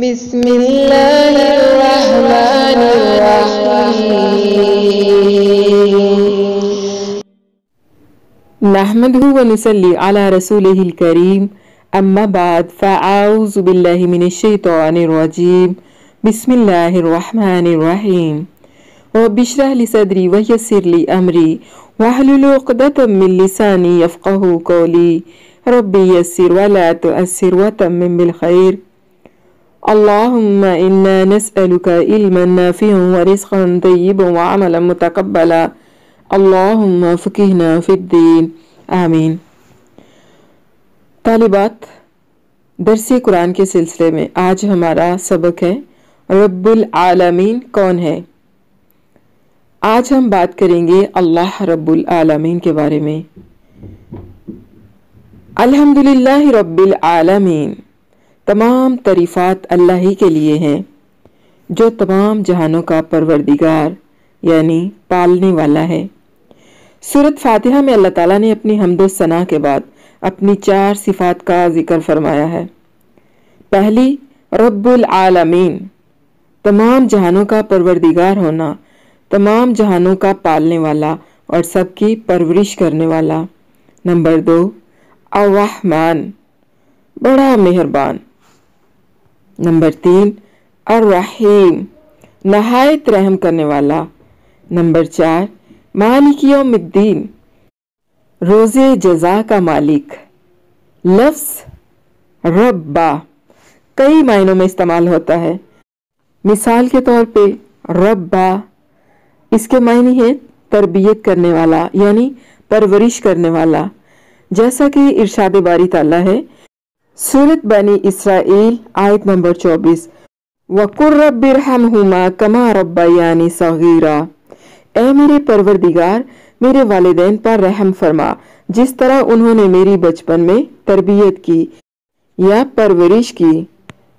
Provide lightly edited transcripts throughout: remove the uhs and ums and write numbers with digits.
بسم اللہ الرحمن الرحیم نحمده ونصلي على رسوله الكريم اما بعد فاعوذ بالله من الشيطان الرجيم بسم الله الرحمن الرحيم رب اشرح لي صدري ويسر لي امري واحلل عقدة من لساني يفقهوا قولي رب يسر ولا تؤثر وتمم بالخير اللهم انا نسألك علما نافعا ورزقا طيبا وعملا متقبلا اللهم فقهنا في الدين آمین۔ طالبات، درس قرآن کے سلسلے میں آج ہمارا سبق ہے رب العالمین کون ہے۔ آج ہم بات کریں گے اللہ رب العالمین کے بارے میں۔ الحمدللہ رب العالمین، تمام تعریفات اللہ ہی کے لیے ہیں جو تمام جہانوں کا پروردگار یعنی پالنے والا ہے۔ سورۃ فاتحہ میں اللہ تعالیٰ نے اپنی حمد و ثنا کے بعد اپنی 4 صفات کا ذکر فرمایا ہے۔ پہلی، رب العالمین، تمام جہانوں کا پروردگار ہونا، تمام جہانوں کا پالنے والا اور سب کی پرورش کرنے والا۔ نمبر 2، الرحمن، بڑا مہربان۔ نمبر 3، الرحیم، نہایت رحم کرنے والا۔ نمبر 4، مالک یوم الدین، روز جزا کا مالک۔ لفظ ربا کئی معنوں میں استعمال ہوتا ہے۔ مثال کے طور پہ ربا، اس کے معنی ہے تربیت کرنے والا یعنی پرورش کرنے والا، جیسا کہ ارشاد باری تعالیٰ ہے سورۃ بنی اسرائیل آیت نمبر 24، وَقُلْ رَبِّ ارْحَمْهُمَا كَمَا رَبَّيَانِي صَغِيرًا، اے میرے پروردگار میرے والدین پر رحم فرما جس طرح انہوں نے میری بچپن میں تربیت کی یا پرورش کی۔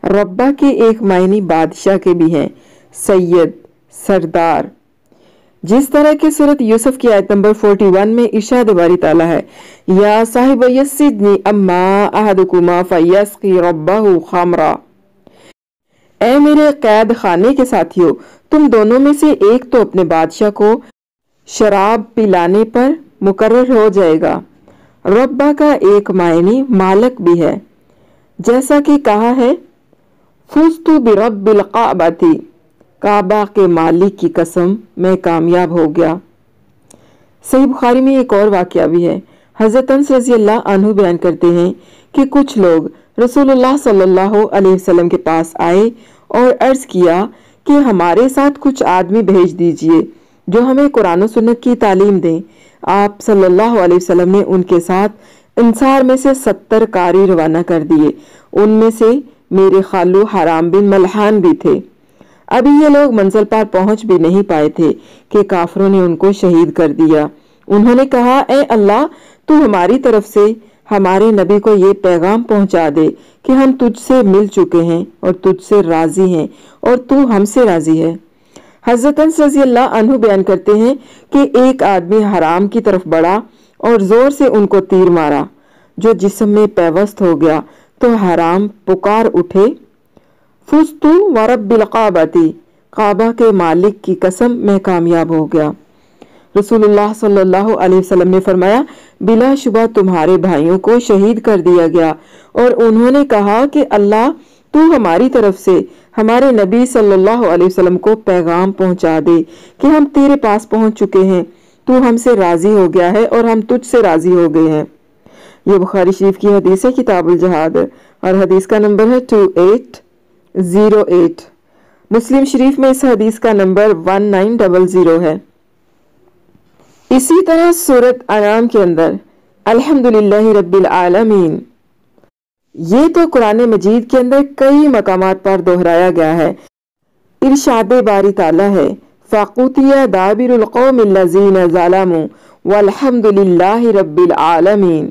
ربا کے ایک معنی بادشاہ کے بھی ہیں، سید، سردار، جس طرح کہ سورۃ یوسف کی آیت نمبر 41 میں ارشاد باری تعالیٰ ہے یا صاحبی السجن اما احدکما فیسقی ربہ خمرا، اے میرے قید خانے کے ساتھیوں، تم دونوں میں سے ایک تو اپنے بادشاہ کو شراب پلانے پر مقرر ہو جائے گا۔ ربا کا ایک معنی مالک بھی ہے، جیسا کہ کہا ہے فزت برب الکعبۃ، کعبہ کے مالک کی قسم میں کامیاب ہو گیا۔ صحیح بخاری میں ایک اور واقعہ بھی ہے۔ حضرت انس رضی اللہ عنہ بیان کرتے ہیں کہ کچھ لوگ رسول اللہ صلی اللہ علیہ وسلم کے پاس آئے اور عرض کیا کہ ہمارے ساتھ کچھ آدمی بھیج دیجئے جو ہمیں قرآن و سنت کی تعلیم دیں۔ آپ صلی اللہ علیہ وسلم نے ان کے ساتھ انصار میں سے 70 قاری روانہ کر دیے، ان میں سے میرے خالو حرام بن ملحان بھی تھے۔ ابھی یہ لوگ منزل پر پہنچ بھی نہیں پائے تھے کہ کافروں نے ان کو شہید کر دیا۔ انہوں نے کہا اے اللہ، تو ہماری طرف سے ہمارے نبی کو یہ پیغام پہنچا دے کہ ہم تجھ سے مل چکے ہیں اور تجھ سے راضی ہیں اور تو ہم سے راضی ہے۔ حضرت انس رضی اللہ عنہ بیان کرتے ہیں کہ ایک آدمی حرام کی طرف بڑھا اور زور سے ان کو تیر مارا، جو جسم میں پیوست ہو گیا تو حرام پکار اٹھے فزت ورب الکعبۃ، کعبہ کے مالک کی قسم میں کامیاب ہو گیا۔ رسول اللہ صلی اللہ علیہ وسلم نے فرمایا بلا شبہ تمہارے بھائیوں کو شہید کر دیا گیا، اور انہوں نے کہا کہ اللہ تو ہماری طرف سے ہمارے نبی صلی اللہ علیہ وسلم کو پیغام پہنچا دے کہ ہم تیرے پاس پہنچ چکے ہیں، تو ہم سے راضی ہو گیا ہے اور ہم تجھ سے راضی ہو گئے ہیں۔ یہ بخاری شریف کی حدیث ہے، کتاب الجہاد، اور حدیث کا نمبر ہے 2808۔ مسلم شریف میں اس حدیث کا نمبر 1900 ہے۔ اسی طرح سورۃ انعام کے اندر الحمدللہ رب العالمین، یہ تو قرآن مجید کے اندر کئی مقامات پر دہرایا گیا ہے۔ ارشاد باری تعالیٰ ہے فَقُطِعَ دَابِرُ الْقَوْمِ الَّذِينَ ظَلَمُوا وَالْحَمْدُ لِلَّهِ رَبِّ الْعَالَمِينَ،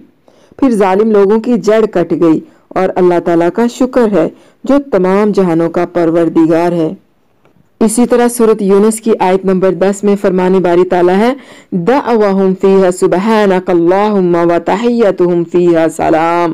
پھر ظالم لوگوں کی جڑ کٹ گئی اور اللہ تعالیٰ کا شکر ہے جو تمام جہانوں کا پروردگار ہے۔ اسی طرح سورۃ یونس کی آیت نمبر 10 میں فرمان باری تعالیٰ ہے دعواہم فیہا سبحانک اللہم وتحیتہم فیہا سلام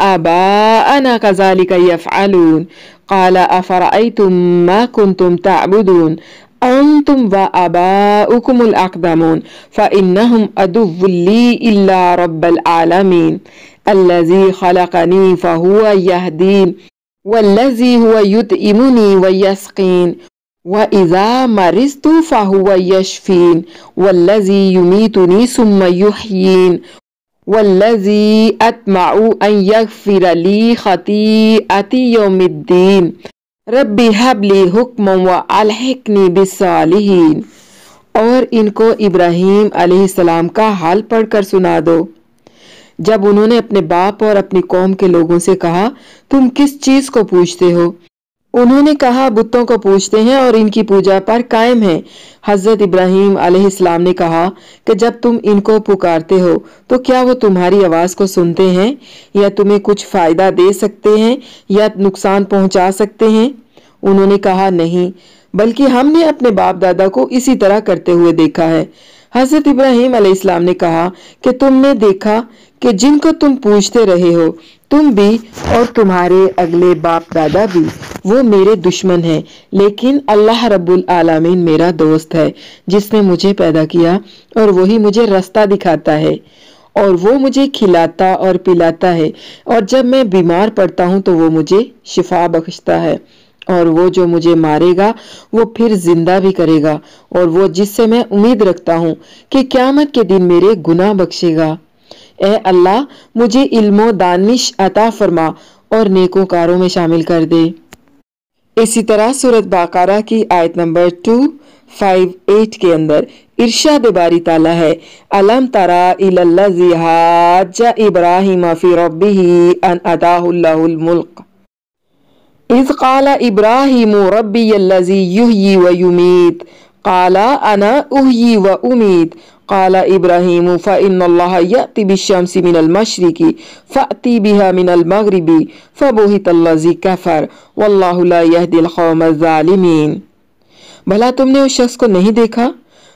آباءنا كذلك يفعلون قال أفرأيتم ما كنتم تعبدون أنتم وآباؤكم الأقدمون فإنهم عدو لي إلا رب العالمين الذي خلقني فهو يهدين والذي هو يطعمني ويسقين وإذا مرضت فهو يشفين والذي يميتني ثم يحيين والذي أطمع أن يغفر لي خطيئتي يوم الدين ربی حبلی حکم و الحقنی بالصالحین۔ اور ان کو ابراہیم علیہ السلام کا حال پڑھ کر سنا دو جب انہوں نے اپنے باپ اور اپنی قوم کے لوگوں سے کہا تم کس چیز کو پوجتے ہو؟ انہوں نے کہا بتوں کو پوجتے ہیں اور ان کی پوجا پر قائم ہیں۔ حضرت ابراہیم علیہ السلام نے کہا کہ جب تم ان کو پکارتے ہو تو کیا وہ تمہاری آواز کو سنتے ہیں یا تمہیں کچھ فائدہ دے سکتے ہیں یا نقصان پہنچا سکتے ہیں؟ انہوں نے کہا نہیں، بلکہ ہم نے اپنے باپ دادا کو اسی طرح کرتے ہوئے دیکھا ہے۔ حضرت ابراہیم علیہ السلام نے کہا کہ تم نے دیکھا کہ جن کو تم پوجتے رہے ہو تم بھی اور تمہارے اگلے باپ دادا بھی وہ میرے دشمن ہیں، لیکن اللہ رب العالمین میرا دوست ہے جس نے مجھے پیدا کیا اور وہی مجھے راستہ دکھاتا ہے اور وہ مجھے کھلاتا اور پلاتا ہے اور جب میں بیمار پڑتا ہوں تو وہ مجھے شفا بخشتا ہے اور وہ جو مجھے مارے گا وہ پھر زندہ بھی کرے گا اور وہ جس سے میں امید رکھتا ہوں کہ قیامت کے دن میرے گناہ بخشے گا۔ اے اللہ مجھے علم و دانش عطا فرما اور نیکوکاروں میں شامل کر دے۔ اسی طرح سورۃ بقرہ کی آیت نمبر 258 کے اندر ارشاد باری تعالیٰ ہے الم تری الی الذی حاج ابراہیم فی ربہ ان آتاہ اللہ الملک اذ قال ابراہیم ربی الذی یحیی و یمیت قال انا احیی و امیت قال ابراہیم فإن اللہ یأتی بالشمس من المشرق فأتی بها من المغرب فبہت الذی کفر واللہ لا یہدی القوم الظالمین۔ بھلا تم نے اس شخص کو نہیں دیکھا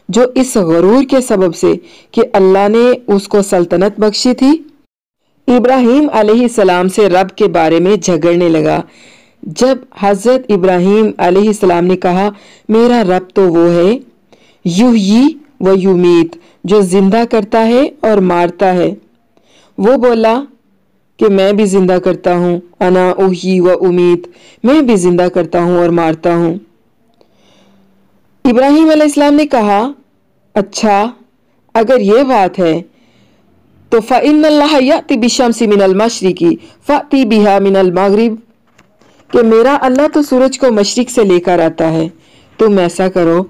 جو اس غرور کے سبب سے کہ اللہ نے اس کو سلطنت بخشی تھی ابراہیم علیہ السلام سے رب کے بارے میں جھگڑنے لگا؟ جب حضرت ابراہیم علیہ السلام نے کہا میرا رب تو وہ ہے یحیی و یمیت جو زندہ کرتا ہے اور مارتا ہے، وہ بولا کہ میں بھی زندہ کرتا ہوں، انا احیی و امیت، میں بھی زندہ کرتا ہوں اور مارتا ہوں۔ ابراہیم علیہ السلام نے کہا اچھا اگر یہ بات ہے تو فإن اللہ یأتی بالشمس من المشرق فأتی بها من المغرب، کہ میرا اللہ تو سورج کو مشرق سے لے کر آتا ہے، تم ایسا کرو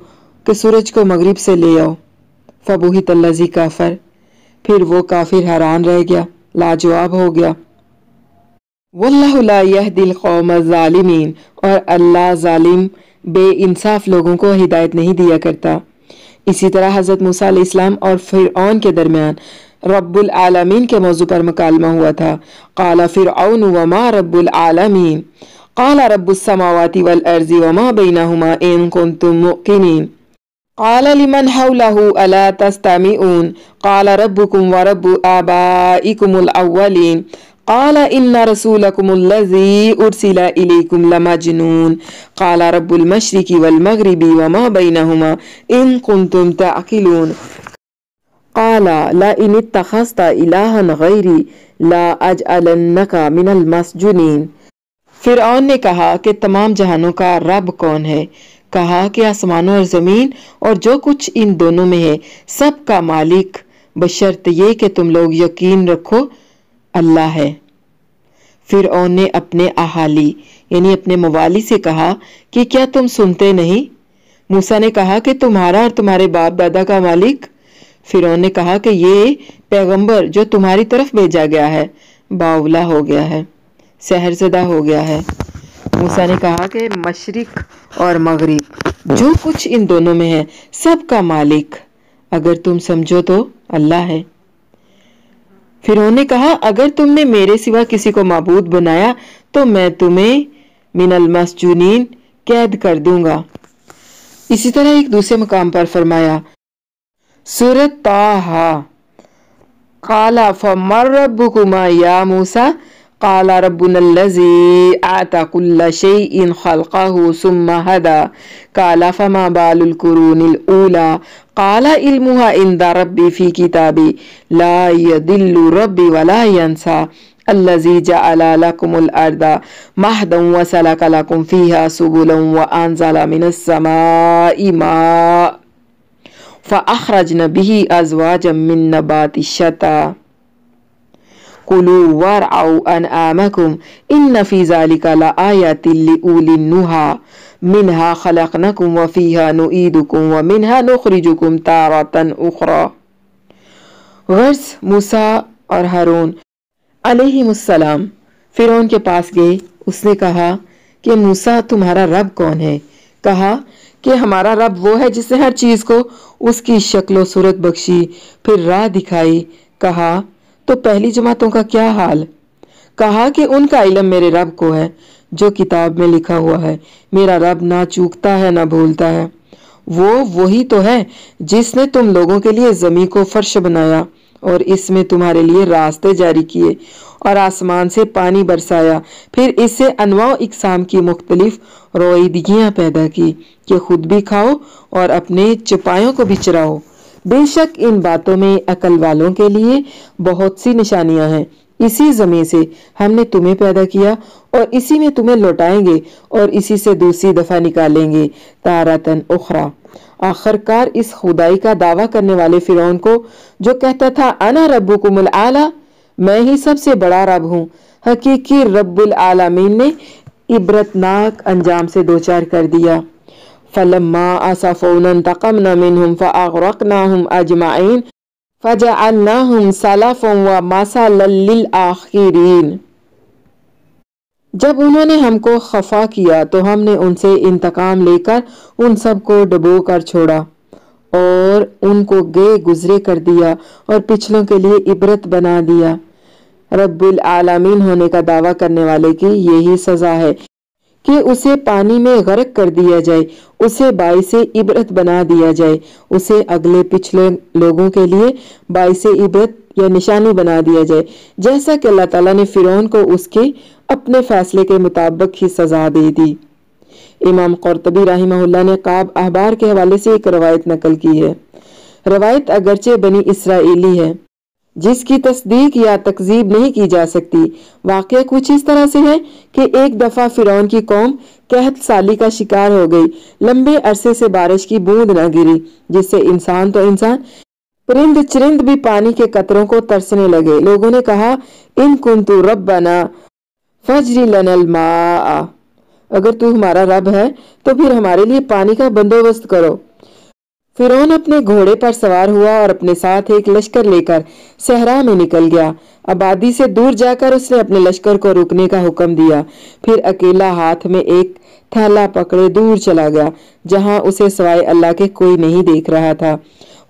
کہ سورج کو مغرب سے لے آؤ۔ فبہت الذی کفر، پھر وہ کافر حیران رہ گیا، لاجواب ہو گیا۔ واللہ لا یہدی القوم الظالمین، اور اللہ ظالم بے انصاف لوگوں کو ہدایت نہیں دیا کرتا۔ اسی طرح حضرت موسیٰ علیہ السلام اور فرعون کے درمیان رب العالمین کے موضوع پر مکالمہ ہوا تھا۔ قال فرعون وما رب العالمین قال رب السماوات والارض وما بینہما ان کنتم موقنین قال لمن حولہ الا تستمعون قال ربکم ورب آبائکم الاولین قال ان رسولکم الذی ارسل الیکم لمجنون قال رب المشرق والمغرب وما بینہما ان کنتم تعقلون قال لئن اتخذت الہا غیری لا اجعلنک من المسجونین۔ فرعون نے کہا کہ تمام جہانوں کا رب کون ہے؟ کہا کہ آسمانوں اور زمین اور جو کچھ ان دونوں میں ہے سب کا مالک، بشرط یہ کہ تم لوگ یقین رکھو اللہ ہے۔ فرعون نے اپنے اہالی یعنی اپنے موالی سے کہا کہ کیا تم سنتے نہیں؟ موسیٰ نے کہا کہ تمہارا اور تمہارے باپ دادا کا مالک؟ فرعون نے کہا کہ یہ پیغمبر جو تمہاری طرف بھیجا گیا ہے باولا ہو گیا ہے، سحر زدہ ہو گیا ہے۔ موسیٰ نے کہا کہ مشرق اور مغرب جو کچھ ان دونوں میں ہے سب کا مالک اگر تم سمجھو تو اللہ ہے۔ فرعون نے کہا اگر تم نے میرے سوا کسی کو معبود بنایا تو میں تمہیں من المسجونین قید کر دوں گا۔ اسی طرح ایک دوسرے مقام پر فرمایا سورۃ طٰہٰ قال فمن ربکما یا موسیٰ قال ربنا الذي أعطى كل شيء خلقه ثم هدى قال فما بال القرون الأولى قال علمها عند ربي في كتابي لا يضل ربي ولا ينسى الذي جعل لكم الأرض مهدا وسلك لكم فيها سبلا وأنزل من السماء ماء فأخرجنا به أزواجا من نبات الشتى كلوا وارعوا أنعامكم إن في ذلك لآيات لأولي النهى منها خلقناكم وفيها نعيدكم ومنها نخرجكم تارة أخرى۔ غرض موسیٰ اور ہارون علیہمُ فرعون کے پاس گئے۔ اس نے کہا کہ موسیٰ تمہارا رب کون ہے؟ کہا کہ ہمارا رب وہ ہے جس نے ہر چیز کو اس کی شکل و صورت بخشی، پھر راہ دکھائی۔ کہا تو پہلی جماعتوں کا کیا حال؟ کہا کہ ان کا علم میرے رب کو ہے جو کتاب میں لکھا ہوا ہے۔ میرا رب نہ چوکتا ہے نہ بھولتا ہے۔ وہ وہی تو ہے جس نے تم لوگوں کے لیے زمین کو فرش بنایا اور اس میں تمہارے لیے راستے جاری کیے اور آسمان سے پانی برسایا، پھر اس سے انواع و اقسام کی مختلف رویدگیاں پیدا کی کہ خود بھی کھاؤ اور اپنے چپایوں کو بھی چراؤ۔ بے شک ان باتوں میں عقل والوں کے لیے بہت سی نشانیاں ہیں۔ اسی زمین سے ہم نے تمہیں پیدا کیا اور اسی میں تمہیں لوٹائیں گے اور اسی سے دوسری دفعہ نکالیں گے تارتن اخرى۔ آخر کار اس خدائی کا دعویٰ کرنے والے فرعون کو جو کہتا تھا انا ربکم الاعلی، میں ہی سب سے بڑا رب ہوں، حقیقی رب العالمین نے عبرتناک انجام سے دوچار کر دیا۔ فلما آسفونا انتقمنا منهم فأغرقناهم أجمعين فجعلناهم سلفا ومثلا للآخرين۔ جب انہوں نے ہم کو خفا کیا تو ہم نے ان سے انتقام لے کر ان سب کو ڈبو کر چھوڑا اور ان کو گئے گزرے کر دیا اور پچھلوں کے لیے عبرت بنا دیا۔ رب العالمین ہونے کا دعویٰ کرنے والے کی یہی سزا ہے کہ اسے پانی میں غرق کر دیا جائے، اسے باعث عبرت بنا دیا جائے، اسے اگلے پچھلے لوگوں کے لیے باعث عبرت یا نشانی بنا دیا جائے، جیسا کہ اللہ تعالیٰ نے فرعون کو اس کے اپنے فیصلے کے مطابق ہی سزا دے دی۔ امام قرطبی رحمہ اللہ نے کعب احبار کے حوالے سے ایک روایت نقل کی ہے۔ روایت اگرچہ بنی اسرائیلی ہے جس کی تصدیق یا تکذیب نہیں کی جا سکتی۔ واقعہ کچھ اس طرح سے ہے کہ ایک دفعہ فرعون کی قوم قحط سالی کا شکار ہو گئی، لمبے عرصے سے بارش کی بوند نہ گری، جس سے انسان تو انسان پرند چرند بھی پانی کے قطروں کو ترسنے لگے۔ لوگوں نے کہا ان کنت ربنا فجری لنا الماء، اگر تو ہمارا رب ہے تو پھر ہمارے لیے پانی کا بندوبست کرو۔ فرعون اپنے گھوڑے پر سوار ہوا اور اپنے ساتھ ایک لشکر لے کر صحرا میں نکل گیا۔ آبادی سے دور جا کر اس نے اپنے لشکر کو رکنے کا حکم دیا، پھر اکیلا ہاتھ میں ایک تھیلا پکڑے دور چلا گیا جہاں اسے سوائے اللہ کے کوئی نہیں دیکھ رہا تھا۔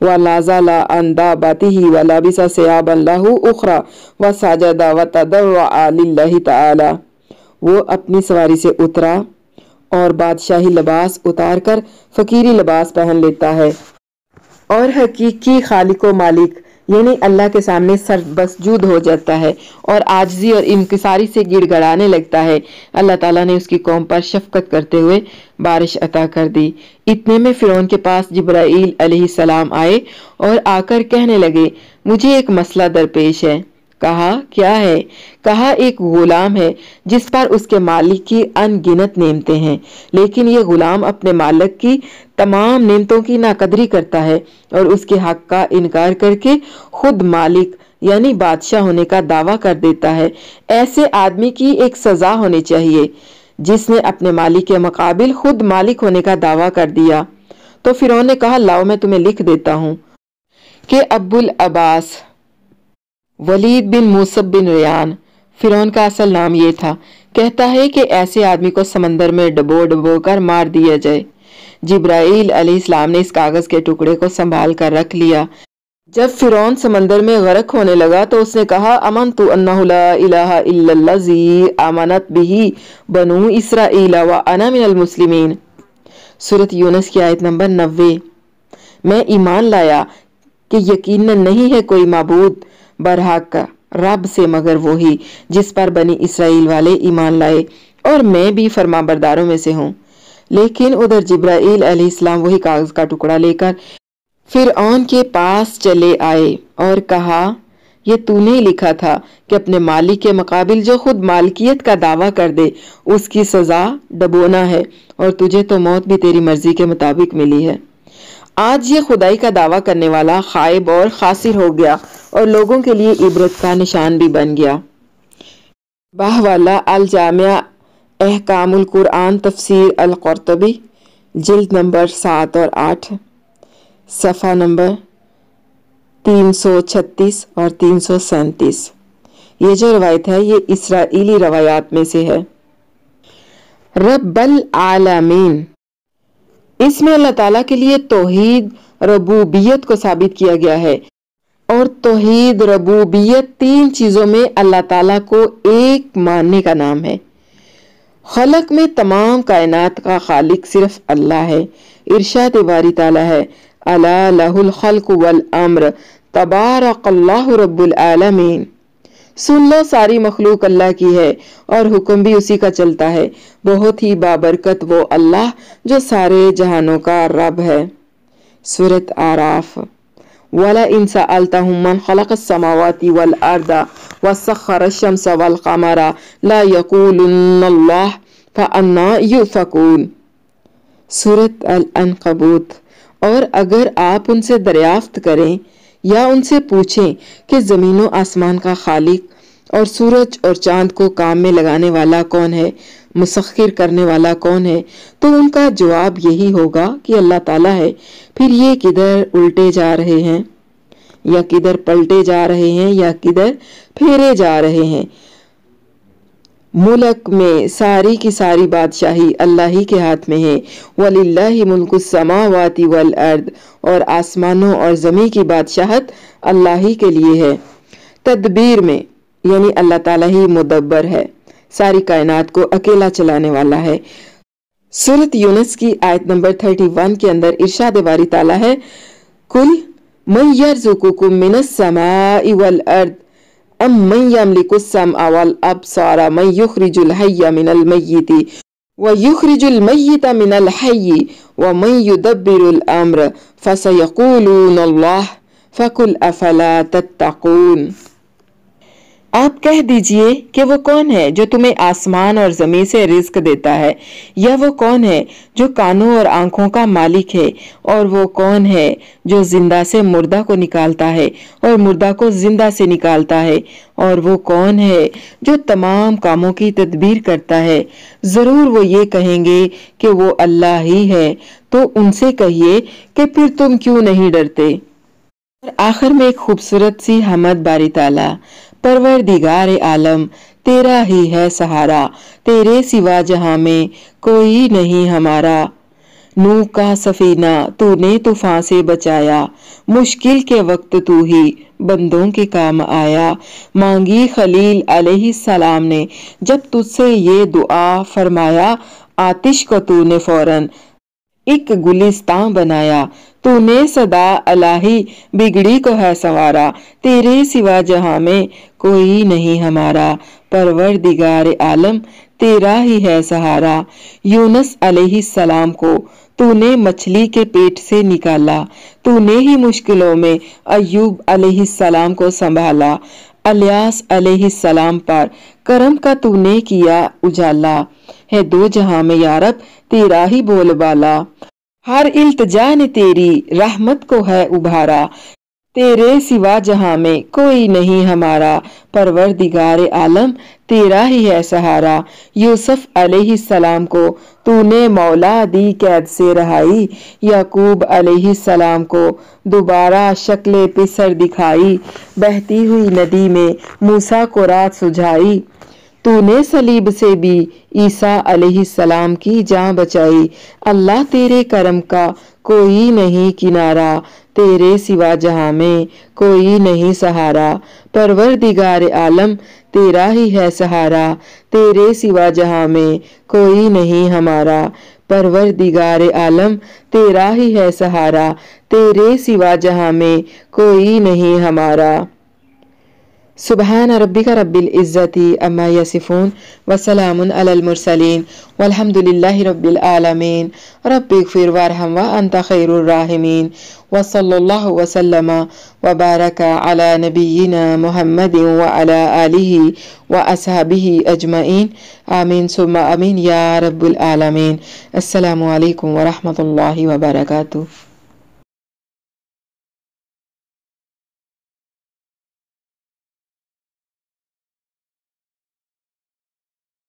وَلَازَلَ عَنْ دَابَتِهِ وَلَبِسَ ثِيَابًا لَهُ أُخْرَى وَسَجَدَ وَتَضَرَّعَ لِلَّهِ تَعَالَى۔ وہ اپنی سواری سے اترا اور بادشاہی لباس اتار کر فقیری لباس پہن لیتا ہے اور حقیقی خالق و مالک یعنی اللہ کے سامنے سر بسجود ہو جاتا ہے اور عاجزی اور انکساری سے گڑ گڑانے لگتا ہے۔ اللہ تعالیٰ نے اس کی قوم پر شفقت کرتے ہوئے بارش عطا کر دی۔ اتنے میں فرعون کے پاس جبرائیل علیہ السلام آئے اور آ کر کہنے لگے مجھے ایک مسئلہ درپیش ہے۔ کہا کیا ہے؟ کہا ایک غلام ہے جس پر اس کے مالک کی ان گنت نعمتیں ہیں، لیکن یہ غلام اپنے مالک کی تمام نعمتوں کی ناقدری کرتا ہے اور اس کے حق کا انکار کر کے خود مالک یعنی بادشاہ ہونے کا دعویٰ کر دیتا ہے۔ ایسے آدمی کی ایک سزا ہونی چاہیے جس نے اپنے مالک کے مقابل خود مالک ہونے کا دعویٰ کر دیا۔ تو فرعون نے کہا لاؤ میں تمہیں لکھ دیتا ہوں کہ ابو العباس ولید بن موسب بن ریان، فرعون کا اصل نام یہ تھا، کہتا ہے کہ ایسے آدمی کو سمندر میں ڈبو ڈبو کر مار دیا جائے۔ جبرائیل علیہ السلام نے اس کاغذ کے ٹکڑے کو سنبھال کر رکھ لیا۔ جب فرعون سمندر میں غرق ہونے لگا تو اس نے کہا آمنت انہ لا الہ الا الذی آمنت بہ بنو اسرائیل وانا من المسلمین۔ سورۃ یونس کی آیت نمبر 90۔ میں ایمان لایا کہ یقیناً نہیں ہے کوئی معبود برحق کا رب سے مگر وہی جس پر بنی اسرائیل والے ایمان لائے، اور میں بھی فرما برداروں میں سے ہوں۔ لیکن ادھر جبرائیل علیہ السلام وہی کاغذ کا ٹکڑا لے کر فرعون کے پاس چلے آئے اور کہا، یہ تو نے لکھا تھا کہ اپنے مالک کے مقابل جو خود مالکیت کا دعویٰ کر دے اس کی سزا ڈبونا ہے، اور تجھے تو موت بھی تیری مرضی کے مطابق ملی ہے۔ آج یہ خدائی کا دعویٰ کرنے والا خائب اور خاسر ہو گیا اور لوگوں کے لیے عبرت کا نشان بھی بن گیا۔ باہوالا الجامع احکام القرآن تفسیر القرطبی جلد نمبر 7 اور 8 صفحہ نمبر 336 اور 337۔ یہ جو روایت ہے یہ اسرائیلی روایات میں سے ہے۔ رب العالمین، اس میں اللہ تعالیٰ کے لیے توحید ربوبیت کو ثابت کیا گیا ہے، اور توحید ربوبیت 3 چیزوں میں اللہ تعالیٰ کو ایک ماننے کا نام ہے۔ خلق میں تمام کائنات کا خالق صرف اللہ ہے۔ ارشاد باری تعالیٰ ہے، الا لہ الخلق والامر تبارک اللہ رب العالمین۔ سن لو، ساری مخلوق اللہ کی ہے اور حکم بھی اسی کا چلتا ہے، بہت ہی بابرکت وہ اللہ جو سارے جہانوں کا رب ہے۔ سورۃ اعراف۔ وَلَئِن سَأَلْتَهُم مَّنْ خَلَقَ السَّمَاوَاتِ وَالْأَرْضَ وَسَخَّرَ الشَّمْسَ وَالْقَمَرَ لَيَقُولُنَّ اللَّهُ فَأَنَّىٰ يُؤْفَكُونَ۔ سورۃ العنکبوت۔ اور اگر آپ ان سے دریافت کریں یا ان سے پوچھیں کہ زمین و آسمان کا خالق اور سورج اور چاند کو کام میں لگانے والا کون ہے، مسخر کرنے والا کون ہے، تو ان کا جواب یہی ہوگا کہ اللہ تعالیٰ ہے۔ پھر یہ کدھر الٹے جا رہے ہیں، یا کدھر پلٹے جا رہے ہیں، یا کدھر پھیرے جا رہے ہیں۔ ملک میں ساری کی ساری بادشاہی اللہ ہی کے ہاتھ میں ہے۔ وَلِلَّهِ مُلْكُ السَّمَاوَاتِ وَالْأَرْضِ، اور آسمانوں اور زمین کی بادشاہت اللہ ہی کے لیے ہے۔ تدبیر میں یعنی اللہ تعالیٰ ہی مدبر ہے، ساری کائنات کو اکیلا چلانے والا ہے۔ سورۃ یونس کی آیت نمبر 31 کے اندر ارشاد باری تعالیٰ ہے، قُلْ مَن يَرْزُقُكُم مِّنَ السَّمَاءِ وَالْأَرْضِ أَمَّن يَمْلِكُ السَّمْعَ وَالْأَبْصَارَ مَن يُخْرِجُ الْحَيَّ مِنَ الْمَيِّتِ وَيُخْرِجُ الْمَيِّتَ مِنَ الْحَيِّ وَمَن يُدَبِّرُ الْأَمْرَ فَسَيَقُولُونَ اللَّهُ فَقُلْ أَفَلَا تَتَّقُونَ۔ آپ کہہ دیجئے کہ وہ کون ہے جو تمہیں آسمان اور زمین سے رزق دیتا ہے، یا وہ کون ہے جو کانوں اور آنکھوں کا مالک ہے، اور وہ کون ہے جو زندہ سے مردہ کو نکالتا ہے اور مردہ کو زندہ سے نکالتا ہے، اور وہ کون ہے جو تمام کاموں کی تدبیر کرتا ہے۔ ضرور وہ یہ کہیں گے کہ وہ اللہ ہی ہے، تو ان سے کہیے کہ پھر تم کیوں نہیں ڈرتے۔ اور آخر میں ایک خوبصورت سی حمد باری تعالیٰ، پروردگار عالم تیرا ہی ہے سہارا، تیرے سوا جہاں میں کوئی نہیں ہمارا۔ نوح کا سفینہ تو نے طوفان سے بچایا، مشکل کے وقت تو ہی بندوں کے کام آیا۔ مانگی خلیل علیہ السلام نے جب تجھ سے یہ دعا، فرمایا آتش کو تو نے فوراً ایک گلستان بنایا۔ تو نے صدا الہی بگڑی کو ہے سنوارا، تیرے سوا جہاں میں کوئی نہیں ہمارا۔ پروردگار عالم تیرا ہی ہے سہارا۔ یونس علیہ السلام کو تو نے مچھلی کے پیٹ سے نکالا، تو نے ہی مشکلوں میں ایوب علیہ السلام کو سنبھالا۔ الیاس علیہ السلام پر کرم کا تو نے کیا اجالا، ہے دو جہاں میں یا رب تیرا ہی بول بالا۔ ہر التجا نے تیری رحمت کو ہے ابھارا، تیرے سوا جہاں میں کوئی نہیں ہمارا۔ پروردگار عالم تیرا ہی ہے سہارا۔ یوسف علیہ السلام کو تو نے مولا دی قید سے رہائی، یعقوب علیہ السلام کو دوبارہ شکل پسر دکھائی، بہتی ہوئی ندی میں موسیٰ کو رات سجھائی۔ تو نے صلیب سے بھی عیسیٰ علیہ السلام کی جان بچائی۔ اللہ تیرے کرم کا کوئی نہیں کنارہ، تیرے سوا جہاں میں کوئی نہیں سہارا۔ پروردگار عالم تیرا ہی ہے سہارا، تیرے سوا جہاں میں کوئی نہیں ہمارا۔ پروردگار عالم تیرا ہی ہے سہارا، تیرے سوا جہاں میں کوئی نہیں ہمارا۔ سبحان ربک رب العزت عما یصفون وسلام علی المرسلین والحمد للہ رب العالمین رب اغفر وارحم وانت خیر الراحمین وصلی اللہ وسلم وبارک علی نبینا محمد وعلی آلہ واصحابہ اجمعین آمین ثم آمین یا رب العالمین۔ السلام علیکم ورحمۃ اللہ وبرکاتہ۔